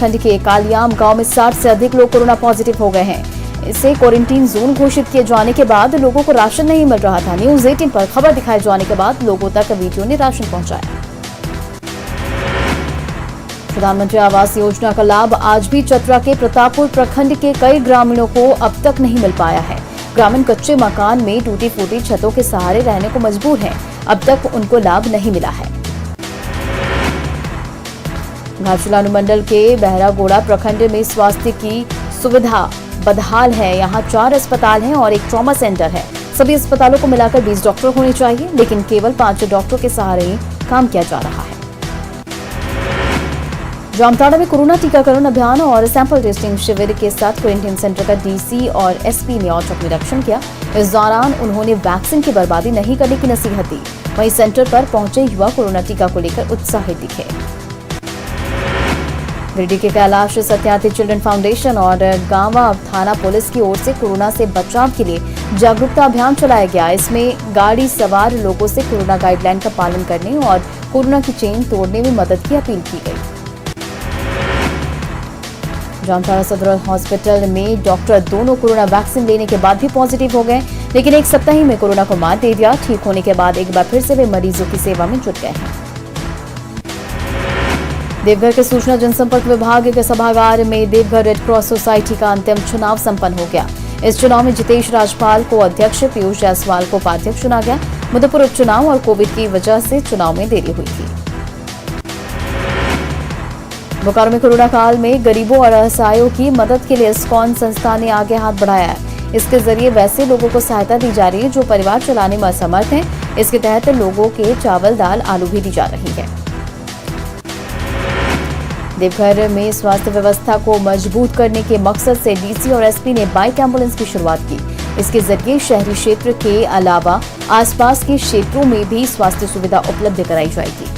प्रखंड के कालियाम गांव में 60 से अधिक लोग कोरोना पॉजिटिव हो गए हैं। इसे क्वारंटीन जोन घोषित किए जाने के बाद लोगों को राशन नहीं मिल रहा था। न्यूज 18 पर खबर दिखाए जाने के बाद लोगों तक वीडियो ने राशन पहुंचाया। प्रधानमंत्री आवास योजना का लाभ आज भी चतरा के प्रतापपुर प्रखंड के कई ग्रामीणों को अब तक नहीं मिल पाया है। ग्रामीण कच्चे मकान में टूटी फूटी छतों के सहारे रहने को मजबूर हैं। अब तक उनको लाभ नहीं मिला है। घाटशिला अनुमंडल के बहरागोड़ा प्रखंड में स्वास्थ्य की सुविधा बदहाल है। यहाँ 4 अस्पताल हैं और एक ट्रॉमा सेंटर है। सभी अस्पतालों को मिलाकर 20 डॉक्टर होने चाहिए, लेकिन केवल 5 डॉक्टरों के सहारे ही काम किया जा रहा है। जामताड़ा में कोरोना टीकाकरण अभियान और सैंपल टेस्टिंग शिविर के साथ क्वारंटीन सेंटर का डीसी और एसपी ने औचक निरीक्षण किया। इस दौरान उन्होंने वैक्सीन की बर्बादी नहीं करने की नसीहत दी। वहीं सेंटर पर पहुंचे युवा कोरोना टीका को लेकर उत्साहित दिखे। गिरिडीह के कैलाश सत्यार्थी चिल्ड्रन फाउंडेशन और गांवा थाना पुलिस की ओर से कोरोना से बचाव के लिए जागरूकता अभियान चलाया गया। इसमें गाड़ी सवार लोगों से कोरोना गाइडलाइन का पालन करने और कोरोना की चेन तोड़ने में मदद की अपील की गई। जामताड़ा सदर हॉस्पिटल में डॉक्टर दोनों कोरोना वैक्सीन लेने के बाद भी पॉजिटिव हो गए, लेकिन एक सप्ताह ही में कोरोना को मात दे दिया। ठीक होने के बाद एक बार फिर से वे मरीजों की सेवा में जुट गए हैं। देवघर के सूचना जनसंपर्क विभाग के सभागार में देवघर रेड क्रॉस सोसाइटी का अंतिम चुनाव संपन्न हो गया। इस चुनाव में जितेश राजपाल को अध्यक्ष, पीयूष जायसवाल को उपाध्यक्ष चुना गया। मधुपुर उपचुनाव और कोविड की वजह से चुनाव में देरी हुई थी। बोकारो में कोरोना काल में गरीबों और असहायों की मदद के लिए इस्कॉन संस्था ने आगे हाथ बढ़ाया है। इसके जरिए वैसे लोगों को सहायता दी जा रही है जो परिवार चलाने में असमर्थ हैं। इसके तहत लोगों के चावल, दाल, आलू भी दी जा रही है। देवघर में स्वास्थ्य व्यवस्था को मजबूत करने के मकसद से डीसी और एसपी ने बाइक एम्बुलेंस की शुरुआत की। इसके जरिए शहरी क्षेत्र के अलावा आसपास के क्षेत्रों में भी स्वास्थ्य सुविधा उपलब्ध कराई जाएगी।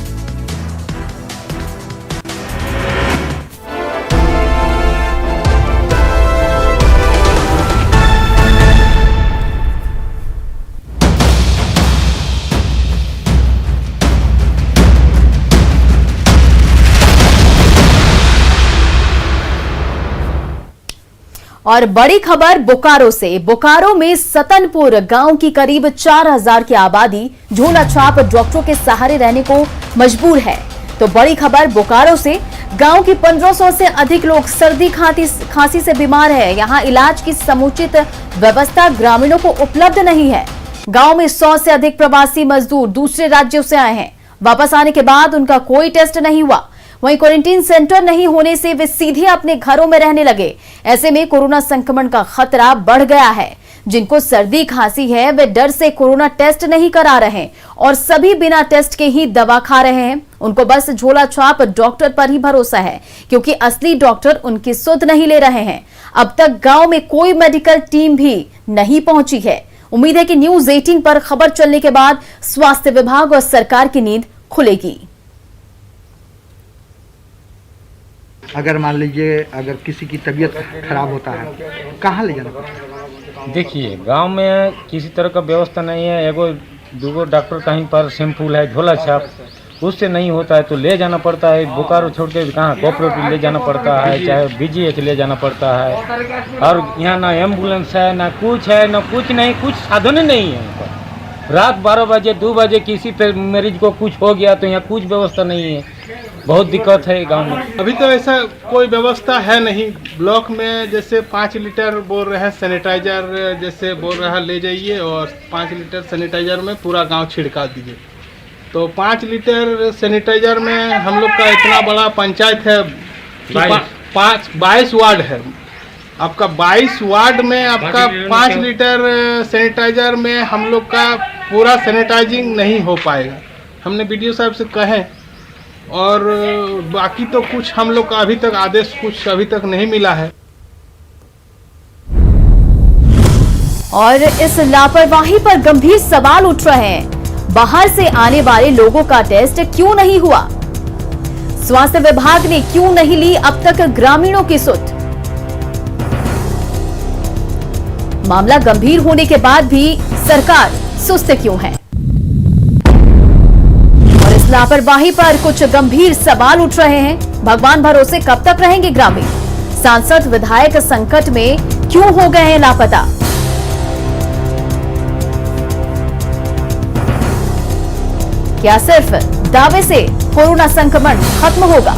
और बड़ी खबर बोकारो से। बोकारो में सतनपुर गांव की करीब 4000 की आबादी झोला छाप डॉक्टरों के सहारे रहने को मजबूर है। तो बड़ी खबर बोकारो से। गांव की 1500 से अधिक लोग सर्दी खांसी से बीमार है। यहां इलाज की समुचित व्यवस्था ग्रामीणों को उपलब्ध नहीं है। गांव में 100 से अधिक प्रवासी मजदूर दूसरे राज्यों से आए हैं। वापस आने के बाद उनका कोई टेस्ट नहीं हुआ। वहीं क्वारंटीन सेंटर नहीं होने से वे सीधे अपने घरों में रहने लगे। ऐसे में कोरोना संक्रमण का खतरा बढ़ गया है। जिनको सर्दी खांसी है वे डर से कोरोना टेस्ट नहीं करा रहे और सभी बिना टेस्ट के ही दवा खा रहे हैं। उनको बस झोला छाप डॉक्टर पर ही भरोसा है, क्योंकि असली डॉक्टर उनकी सुध नहीं ले रहे हैं। अब तक गांव में कोई मेडिकल टीम भी नहीं पहुंची है। उम्मीद है कि न्यूज 18 पर खबर चलने के बाद स्वास्थ्य विभाग और सरकार की नींद खुलेगी। अगर मान लीजिए अगर किसी की तबीयत खराब होता है, कहाँ ले जाना पड़ता है? देखिए, गांव में किसी तरह का व्यवस्था नहीं है। एगो दूगो डॉक्टर कहीं पर सिंपल है, झोला छाप, उससे नहीं होता है तो ले जाना पड़ता है। बोकारो छोड़ के कहाँ कोऑपरेटिव ले जाना पड़ता है, चाहे बीजीएच ले जाना पड़ता है। और यहाँ ना एम्बुलेंस है, ना कुछ है, ना कुछ नहीं, कुछ साधन नहीं है। रात 12 बजे 2 बजे किसी पे मरीज को कुछ हो गया तो यहाँ कुछ व्यवस्था नहीं है। बहुत दिक्कत है गांव में। अभी तो ऐसा कोई व्यवस्था है नहीं। ब्लॉक में जैसे 5 लीटर बोल रहे हैं सैनिटाइजर, जैसे बोल रहा है ले जाइए और 5 लीटर सैनिटाइजर में पूरा गांव छिड़का दीजिए। तो 5 लीटर सैनिटाइजर में हम लोग का इतना बड़ा पंचायत है, 22 वार्ड है आपका। 22 वार्ड में आपका 5 लीटर सैनिटाइजर में हम लोग का पूरा सैनिटाइजिंग नहीं हो पाएगा। हमने बीडीओ साहब से कहे और बाकी तो कुछ हम लोग का अभी तक आदेश कुछ अभी तक नहीं मिला है। और इस लापरवाही पर गंभीर सवाल उठ रहे हैं। बाहर से आने वाले लोगों का टेस्ट क्यों नहीं हुआ? स्वास्थ्य विभाग ने क्यों नहीं ली अब तक ग्रामीणों की सुध? मामला गंभीर होने के बाद भी सरकार सुस्त क्यों है? और इस लापरवाही पर कुछ गंभीर सवाल उठ रहे हैं। भगवान भरोसे कब तक रहेंगे ग्रामीण? सांसद विधायक संकट में क्यों हो गए हैं लापता? क्या सिर्फ दावे से कोरोना संक्रमण खत्म होगा?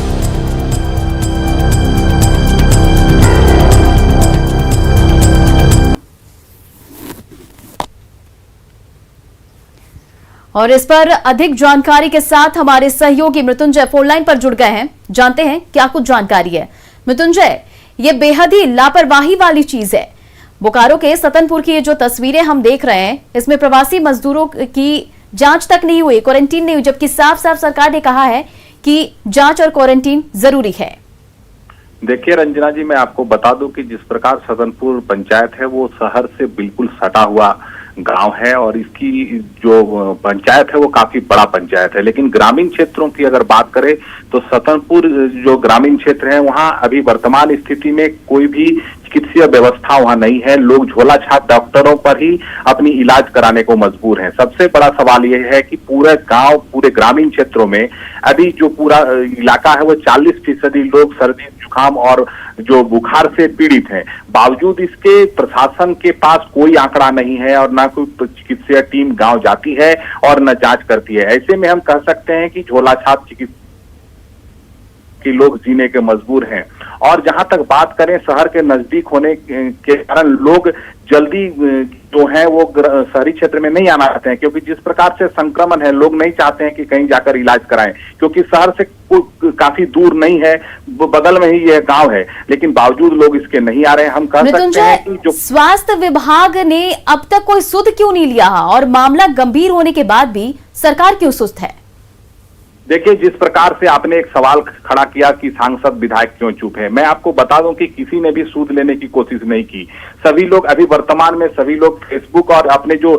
और इस पर अधिक जानकारी के साथ हमारे सहयोगी मृत्युंजय फोनलाइन पर जुड़ गए हैं। जानते हैं क्या कुछ जानकारी है। मृत्युंजय, ये बेहद ही लापरवाही वाली चीज है। बोकारो के सतनपुर की ये जो तस्वीरें हम देख रहे हैं, इसमें प्रवासी मजदूरों की जांच तक नहीं हुई, क्वारंटीन नहीं हुई, जबकि साफ साफ सरकार ने कहा है कि जांच और क्वारंटीन जरूरी है। देखिए रंजना जी, मैं आपको बता दूं कि जिस प्रकार सदनपुर पंचायत है वो शहर से बिल्कुल सटा हुआ गांव है और इसकी जो पंचायत है वो काफी बड़ा पंचायत है। लेकिन ग्रामीण क्षेत्रों की अगर बात करें तो सतनपुर जो ग्रामीण क्षेत्र है वहां अभी वर्तमान स्थिति में कोई भी चिकित्सीय व्यवस्था वहां नहीं है। लोग झोला छाप डॉक्टरों पर ही अपनी इलाज कराने को मजबूर हैं। सबसे बड़ा सवाल यह है कि पूरे गांव, पूरे ग्रामीण क्षेत्रों में अभी जो पूरा इलाका है वो 40% लोग सर्दी, जुकाम और जो बुखार से पीड़ित हैं। बावजूद इसके प्रशासन के पास कोई आंकड़ा नहीं है और ना कोई चिकित्सीय टीम गांव जाती है और न जांच करती है। ऐसे में हम कह सकते हैं कि झोला छाप चिकित्सा कि लोग जीने के मजबूर हैं। और जहां तक बात करें शहर के नजदीक होने के कारण लोग जल्दी जो है वो शहरी क्षेत्र में नहीं आना चाहते हैं, क्योंकि जिस प्रकार से संक्रमण है लोग नहीं चाहते हैं कि कहीं जाकर इलाज कराएं, क्योंकि शहर से काफी दूर नहीं है, बगल में ही यह गांव है, लेकिन बावजूद लोग इसके नहीं आ रहे हैं। हम कह सकते हैं कि जो स्वास्थ्य विभाग ने अब तक कोई सुध क्यों नहीं लिया और मामला गंभीर होने के बाद भी सरकार क्यों सुस्त है? देखिए, जिस प्रकार से आपने एक सवाल खड़ा किया कि सांसद विधायक क्यों चुप है, मैं आपको बता दूं कि किसी ने भी सूद लेने की कोशिश नहीं की। सभी लोग अभी वर्तमान में सभी लोग फेसबुक और अपने जो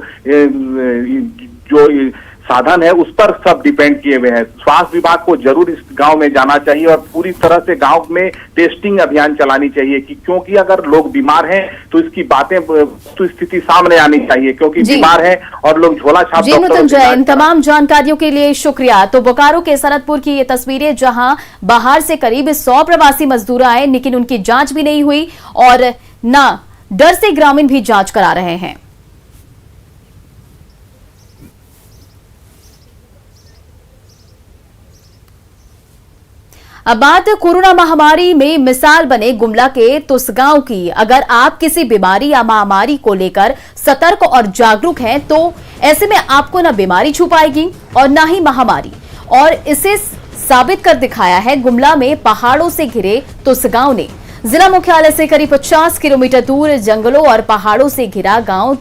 साधन है उस पर सब डिपेंड किए हुए हैं। स्वास्थ्य विभाग को जरूर इस गांव में जाना चाहिए और पूरी तरह से गांव में टेस्टिंग अभियान चलानी चाहिए कि क्योंकि अगर लोग बीमार हैं तो इसकी बातें तो स्थिति सामने आनी चाहिए, क्योंकि बीमार हैं और लोग झोला छाप। जी मृत्युंजय, इन तमाम जानकारियों के लिए शुक्रिया। तो बोकारो के सनतपुर की ये तस्वीरें जहां बाहर से करीब 100 प्रवासी मजदूर आए लेकिन उनकी जांच भी नहीं हुई और न डर से ग्रामीण भी जांच करा रहे हैं। अब बात कोरोना महामारी में मिसाल बने गुमला के तुसगांव की। अगर आप किसी बीमारी या महामारी को लेकर सतर्क और जागरूक हैं तो ऐसे में आपको न बीमारी छू पाएगी और न ही महामारी, और इसे साबित कर दिखाया है गुमला में पहाड़ों से घिरे तुसगांव ने। जिला मुख्यालय से करीब 50 किलोमीटर दूर जंगलों और पहाड़ों से घिरा गांव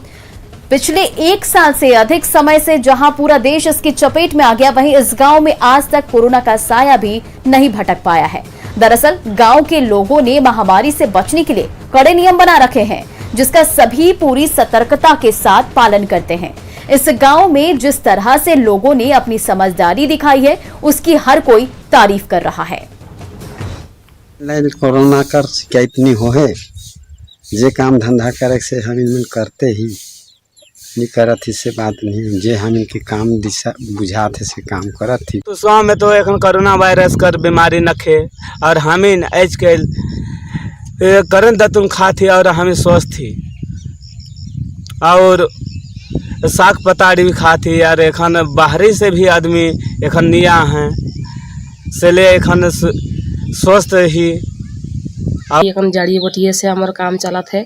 पिछले 1 साल से अधिक समय से जहां पूरा देश इसकी चपेट में आ गया, वहीं इस गांव में आज तक कोरोना का साया भी नहीं भटक पाया है। दरअसल गांव के लोगों ने महामारी से बचने के लिए कड़े नियम बना रखे हैं, जिसका सभी पूरी सतर्कता के साथ पालन करते हैं। इस गांव में जिस तरह से लोगों ने अपनी समझदारी दिखाई है उसकी हर कोई तारीफ कर रहा है। कोरोना कर शिकायत नहीं हो है, जे काम धंधा करे से हम इनमें करते ही नहीं करत थी, से बात नहीं जे हम इनके काम दिशा बुझाते से काम करत थी। तो सौ में तो एक कोरोना वायरस कर बीमारी नखे और हमें आज कल करन दतुन खा थी और हमें स्वस्थ थी और साग पताड़ी भी खा थी और एखन बाहरी से भी आदमी एखन निया हैं से ले एखन स्वस्थ ही। एखन जड़ी बूटिए से हमार काम चलत है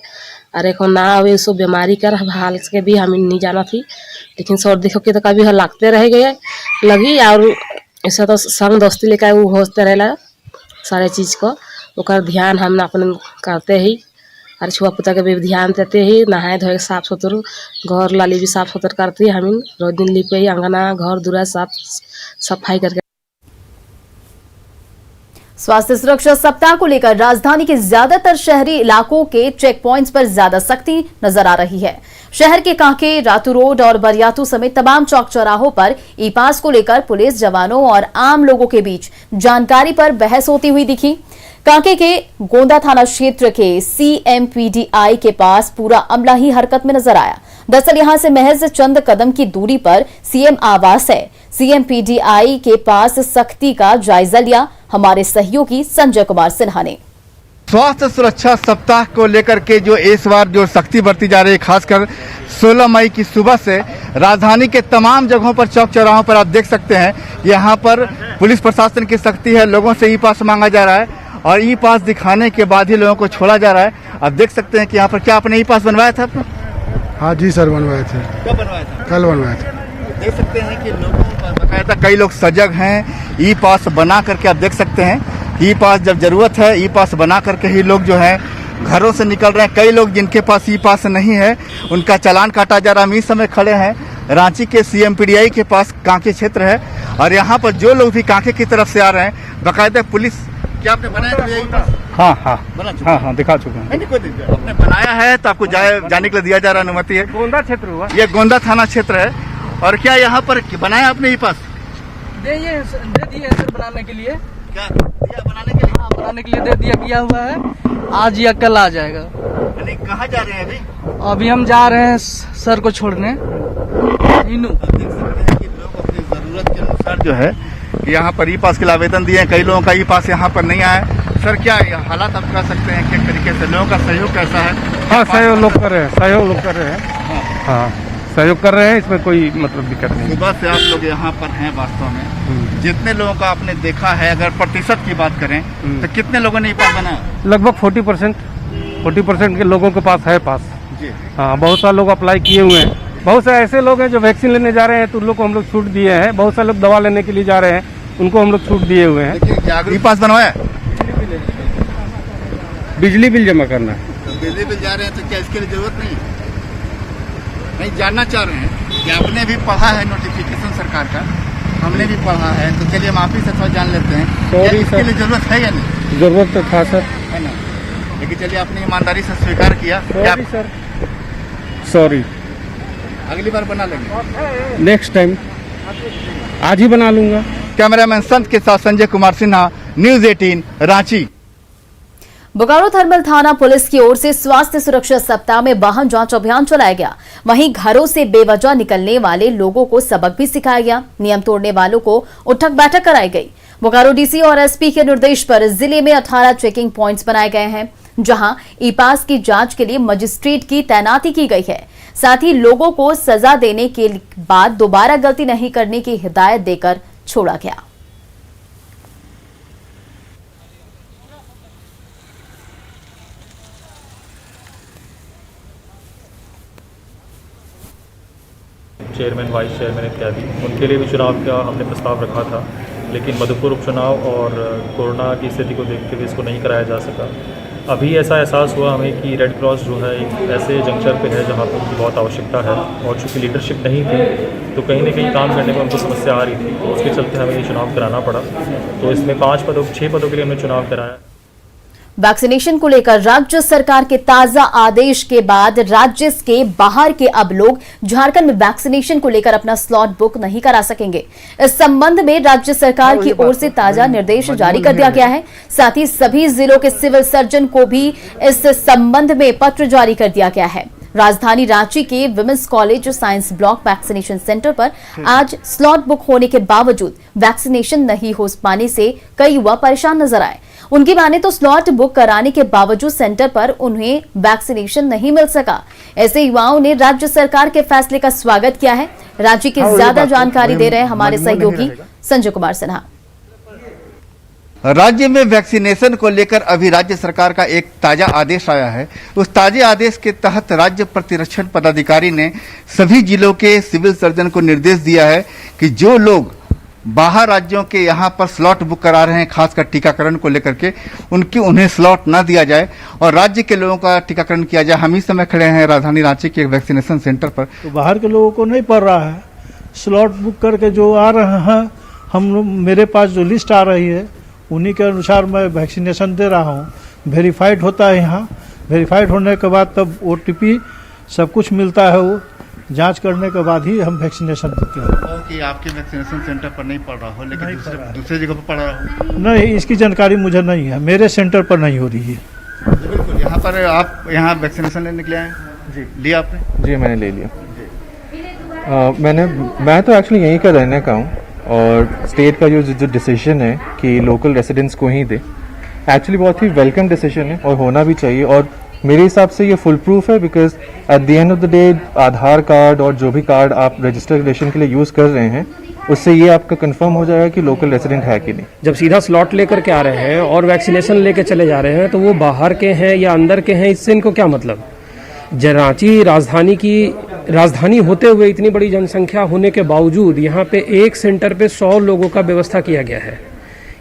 और एक ना आवे सो बीमारी कर हाल के भी हम नहीं जाना थी, लेकिन सर्दी के तो कभी लगते रह गए लगी और ऐसा तो संग दोस्ती लेकर वो होते रहेला सारे चीज़ को ओकर ध्यान हम अपन करते ही और छुआ पुता के भी ध्यान देते ही। नहाए धोए साफ सुथर घर लाली भी साफ सुथर करती हम रोज दिन लिपे ही अंगना घर दूरा साफ सफाई करके। स्वास्थ्य सुरक्षा सप्ताह को लेकर राजधानी के ज्यादातर शहरी इलाकों के चेक पॉइंट्स पर ज्यादा सख्ती नजर आ रही है। शहर के कांके, रातू रोड और बरियातू समेत तमाम चौक चौराहों पर ई पास को लेकर पुलिस जवानों और आम लोगों के बीच जानकारी पर बहस होती हुई दिखी। कांके के गोंदा थाना क्षेत्र के CMPDI के पास पूरा अमला ही हरकत में नजर आया। दरअसल यहां से महज चंद कदम की दूरी पर सीएम आवास है। सीएम पीडीआई के पास सख्ती का जायजा लिया हमारे सहयोगी संजय कुमार सिन्हा ने। स्वास्थ्य सुरक्षा सप्ताह को लेकर के जो इस बार जो सख्ती बरती जा रही है, खासकर 16 मई की सुबह से राजधानी के तमाम जगहों पर, चौक चौराहों पर आप देख सकते हैं यहाँ पर पुलिस प्रशासन की सख्ती है। लोगों से ई पास मांगा जा रहा है और ई पास दिखाने के बाद ही लोगों को छोड़ा जा रहा है। आप देख सकते हैं कि यहाँ पर क्या आपने ई पास बनवाया था आपने? हाँ जी सर, बनवाए थे। कब बनवाया था? कल बनवाए थे। देख सकते हैं कि लोगों पर बकायदा कई लोग सजग हैं। ई पास बना करके आप देख सकते हैं, ई पास जब जरूरत है ई पास बना करके ही लोग जो है घरों से निकल रहे हैं। कई लोग जिनके पास ई पास नहीं है उनका चालान काटा जा रहा है। हम इस समय खड़े हैं रांची के सीएम पीडीआई के पास, कांके क्षेत्र है, और यहाँ पर जो लोग भी कांके की तरफ से आ रहे हैं बकायदा पुलिस। क्या आपने बनाया ई पास? हाँ बना चुका? हाँ दिखा चुके हैं। नहीं, कोई दिक्कत। आपने बनाया है तो आपको जाने के लिए दिया जा रहा है, अनुमति है। गोंदा क्षेत्र हुआ, ये गोंदा थाना क्षेत्र है। और क्या यहाँ पर बनाया आपने ई पास? दे दिए सर बनाने के लिए। क्या दिया बनाने के लिए? हाँ, बनाने के लिए दे दिया, किया हुआ है। आज या कल आ जाएगा। यानी कहाँ जा रहे हैं अभी? अभी हम जा रहे हैं सर को छोड़ने। इनू देख सकते हैं कि लोग अपनी जरूरत के अनुसार जो है यहाँ पर ई पास के लिए आवेदन दिए हैं। कई लोगों का ई पास यहाँ पर नहीं आया है। सर क्या हालात आप कह सकते हैं किस तरीके से लोगों का सहयोग कैसा है? हाँ सहयोग लोग कर रहे हैं, हाँ सहयोग कर रहे हैं, इसमें कोई मतलब दिक्कत नहीं। सुबह से आप लोग यहाँ पर हैं वास्तव में, जितने लोगों का आपने देखा है अगर प्रतिशत की बात करें तो कितने लोगों ने ई पास बनाया? लगभग 40% के लोगों के पास है पास जी। हाँ, बहुत सारे लोग अप्लाई किए हुए हैं। बहुत से ऐसे लोग हैं जो वैक्सीन लेने जा रहे हैं तो उन लोग को हम लोग छूट दिए हैं। बहुत सारे लोग दवा लेने के लिए जा रहे हैं, उनको हम लोग छूट दिए हुए हैं। ई पास बनवाया? बिजली बिल जमा करना है। तो बिजली बिल जा रहे हैं तो क्या इसके लिए जरूरत नहीं जानना चाह रहे हैं कि आपने भी पढ़ा है नोटिफिकेशन सरकार का, हमने भी पढ़ा है, तो चलिए हम आप ही से थोड़ा जान लेते हैं क्या इसके लिए जरूरत है या नहीं? जरूरत तो था सर, है ना, लेकिन चलिए आपने ईमानदारी से स्वीकार किया। सॉरी, अगली बार बना लेंगे, नेक्स्ट टाइम आज ही बना लूंगा। कैमरामैन संत के साथ संजय कुमार सिन्हा, न्यूज 18 रांची। बोकारो थर्मल थाना पुलिस की ओर से स्वास्थ्य सुरक्षा सप्ताह में वाहन जांच अभियान चलाया गया। वहीं घरों से बेवजह निकलने वाले लोगों को सबक भी सिखाया गया। नियम तोड़ने वालों को उठक बैठक कराई गई। बोकारो डीसी और एसपी के निर्देश पर जिले में 18 चेकिंग पॉइंट्स बनाए गए हैं, जहां ई पास की जांच के लिए मजिस्ट्रेट की तैनाती की गई है। साथ ही लोगों को सजा देने के बाद दोबारा गलती नहीं करने की हिदायत देकर छोड़ा गया। चेयरमैन, वाइस चेयरमैन इत्यादि, उनके लिए भी चुनाव का हमने प्रस्ताव रखा था, लेकिन मधुपुर उपचुनाव और कोरोना की स्थिति को देखते हुए इसको नहीं कराया जा सका। अभी ऐसा एहसास हुआ हमें कि रेड क्रॉस जो है एक ऐसे जंक्शन पे है जहाँ पर उनकी बहुत आवश्यकता है, और चूँकि लीडरशिप नहीं थी तो कहीं न कहीं काम करने में उनको समस्या आ रही थी, तो उसके चलते हमें ये चुनाव कराना पड़ा। तो इसमें 6 पदों के लिए हमने चुनाव कराया। वैक्सीनेशन को लेकर राज्य सरकार के ताजा आदेश के बाद राज्य के बाहर के अब लोग झारखंड में वैक्सीनेशन को लेकर अपना स्लॉट बुक नहीं करा सकेंगे। इस संबंध में राज्य सरकार की ओर से ताजा निर्देश जारी कर दिया गया है। साथ ही सभी जिलों के सिविल सर्जन को भी इस संबंध में पत्र जारी कर दिया गया है। राजधानी रांची के women's college science block vaccination centre पर आज स्लॉट बुक होने के बावजूद वैक्सीनेशन नहीं हो पाने से कई युवा परेशान नजर आए। उनकी माने तो स्लॉट बुक कराने के बावजूद सेंटर पर उन्हें वैक्सीनेशन नहीं मिल सका। ऐसे युवाओं ने राज्य सरकार के फैसले का स्वागत किया है। रांची की ज्यादा जानकारी दे रहे हमारे सहयोगी संजय कुमार सिन्हा। राज्य में वैक्सीनेशन को लेकर अभी राज्य सरकार का एक ताजा आदेश आया है। उस ताजे आदेश के तहत राज्य प्रतिरक्षण पदाधिकारी ने सभी जिलों के सिविल सर्जन को निर्देश दिया है कि जो लोग बाहर राज्यों के यहाँ पर स्लॉट बुक करा रहे हैं, खासकर टीकाकरण को लेकर के, उन्हें स्लॉट न दिया जाए और राज्य के लोगों का टीकाकरण किया जाए। हम इस समय खड़े हैं राजधानी रांची के वैक्सीनेशन सेंटर पर। तो बाहर के लोगों को नहीं पड़ रहा है, स्लॉट बुक करके जो आ रहे हैं, मेरे पास जो लिस्ट आ रही है उन्हीं के अनुसार मैं वैक्सीनेशन दे रहा हूँ। वेरीफाइड होता है यहाँ, वेरीफाइड होने के बाद तब OTP सब कुछ मिलता है, वो जांच करने के बाद ही हम वैक्सीनेशन देते हैं। कि आपके वैक्सीनेशन सेंटर पर नहीं पड़ रहा हो, लेकिन दूसरे जगह पर पड़ रहा हो? नहीं, इसकी जानकारी मुझे नहीं है, मेरे सेंटर पर नहीं हो रही है। बिल्कुल, यहाँ पर आप यहाँ वैक्सीनेशन लेने के लिए आए? जी लिया आपने? जी मैंने ले लिया। मैं तो एक्चुअली यहीं का रहने का हूँ और स्टेट का जो डिसीजन है कि लोकल रेसिडेंट्स को ही दे, एक्चुअली बहुत ही वेलकम डिसीजन है और होना भी चाहिए। और मेरे हिसाब से ये फुल प्रूफ है, because at the end of the day Aadhaar card और जो भी कार्ड आप रजिस्ट्रेशन के लिए यूज़ कर रहे हैं उससे ये आपका कंफर्म हो जाएगा कि लोकल रेसिडेंट है कि नहीं। जब सीधा स्लॉट लेकर के आ रहे हैं और वैक्सीनेशन लेके चले जा रहे हैं तो वो बाहर के हैं या अंदर के हैं, इससे इनको क्या मतलब? रांची राजधानी होते हुए इतनी बड़ी जनसंख्या होने के बावजूद यहाँ पे एक सेंटर पे 100 लोगों का व्यवस्था किया गया है।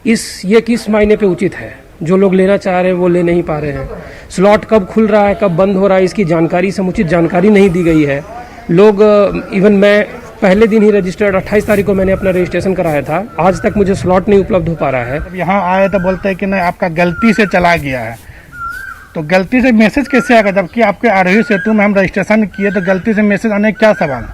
ये किस मायने पे उचित है? जो लोग लेना चाह रहे हैं वो ले नहीं पा रहे हैं। स्लॉट कब खुल रहा है, कब बंद हो रहा है, इसकी जानकारी, समुचित जानकारी नहीं दी गई है। लोग इवन मैं पहले दिन ही रजिस्टर्ड 28 तारीख को मैंने अपना रजिस्ट्रेशन कराया था, आज तक मुझे स्लॉट नहीं उपलब्ध हो पा रहा है। यहाँ आए तो बोलते हैं कि नहीं आपका गलती से चला गया है, तो गलती से मैसेज कैसे आएगा? जबकि आपके आरोही सेतु में हम रजिस्ट्रेशन किए तो गलती से मैसेज आने क्या सवाल?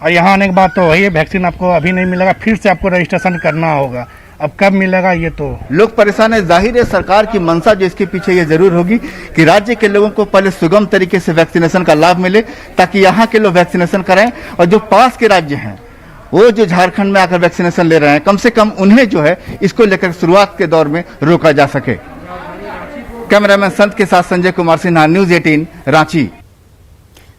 और यहाँ आने के बाद तो वही वैक्सीन आपको अभी नहीं मिलेगा, फिर से आपको रजिस्ट्रेशन करना होगा। अब कब मिलेगा ये तो लोग परेशान है। जाहिर है सरकार की मंशा जो इसके पीछे ये जरूर होगी कि राज्य के लोगों को पहले सुगम तरीके से वैक्सीनेशन का लाभ मिले ताकि यहाँ के लोग वैक्सीनेशन कराएं और जो पास के राज्य हैं वो जो झारखंड में आकर वैक्सीनेशन ले रहे हैं कम से कम उन्हें जो है इसको लेकर शुरुआत के दौर में रोका जा सके। कैमरामैन संत के साथ संजय कुमार सिन्हा, न्यूज 18 रांची।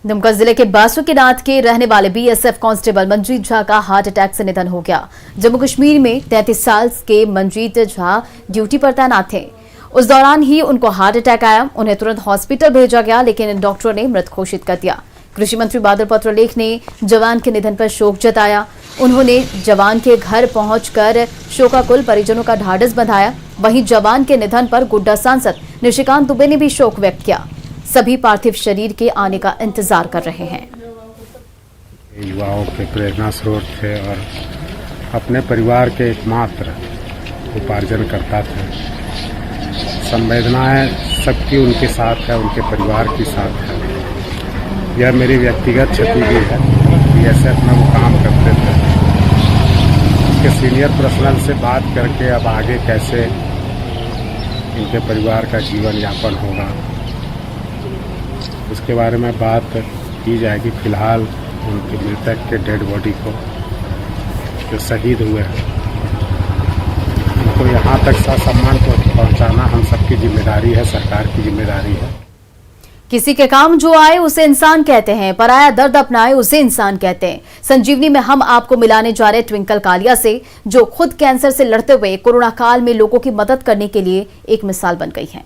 दुमका जिले के बासुकीनाथ के रहने वाले बीएसएफ कांस्टेबल मनजीत झा का हार्ट अटैक से निधन हो गया। जम्मू कश्मीर में 33 साल के मनजीत झा ड्यूटी पर तैनात थे। उस दौरान ही उनको हार्ट अटैक आया। उन्हें तुरंत हॉस्पिटल भेजा गया लेकिन डॉक्टरों ने मृत घोषित कर दिया। कृषि मंत्री बादल पत्रलेख ने जवान के निधन पर शोक जताया। उन्होंने जवान के घर पहुंचकर शोकाकुल परिजनों का ढाढ़स बंधाया। वहीं जवान के निधन पर गोड्डा सांसद निशिकांत दुबे ने भी शोक व्यक्त किया। सभी पार्थिव शरीर के आने का इंतजार कर रहे हैं। युवाओं के प्रेरणा स्रोत थे और अपने परिवार के एकमात्र उपार्जन करता थे। संवेदनाएं सबकी उनके साथ है, उनके परिवार के साथ है। यह मेरी व्यक्तिगत क्षति भी है। बीएसएफ में वो काम करते थे। उसके सीनियर पर्सनल से बात करके अब आगे कैसे इनके परिवार का जीवन यापन होगा उसके बारे में बात की जाएगी। फिलहाल उनके मृतक के डेड बॉडी को जो शहीद हुए हैं उनको यहाँ तक सम्मान पहुँचाना हम सबकी जिम्मेदारी है, सरकार की जिम्मेदारी है। किसी के काम जो आए उसे इंसान कहते हैं, पराया दर्द अपनाए उसे इंसान कहते हैं। संजीवनी में हम आपको मिलाने जा रहे ट्विंकल कालिया से, जो खुद कैंसर से लड़ते हुए कोरोना काल में लोगों की मदद करने के लिए एक मिसाल बन गई है।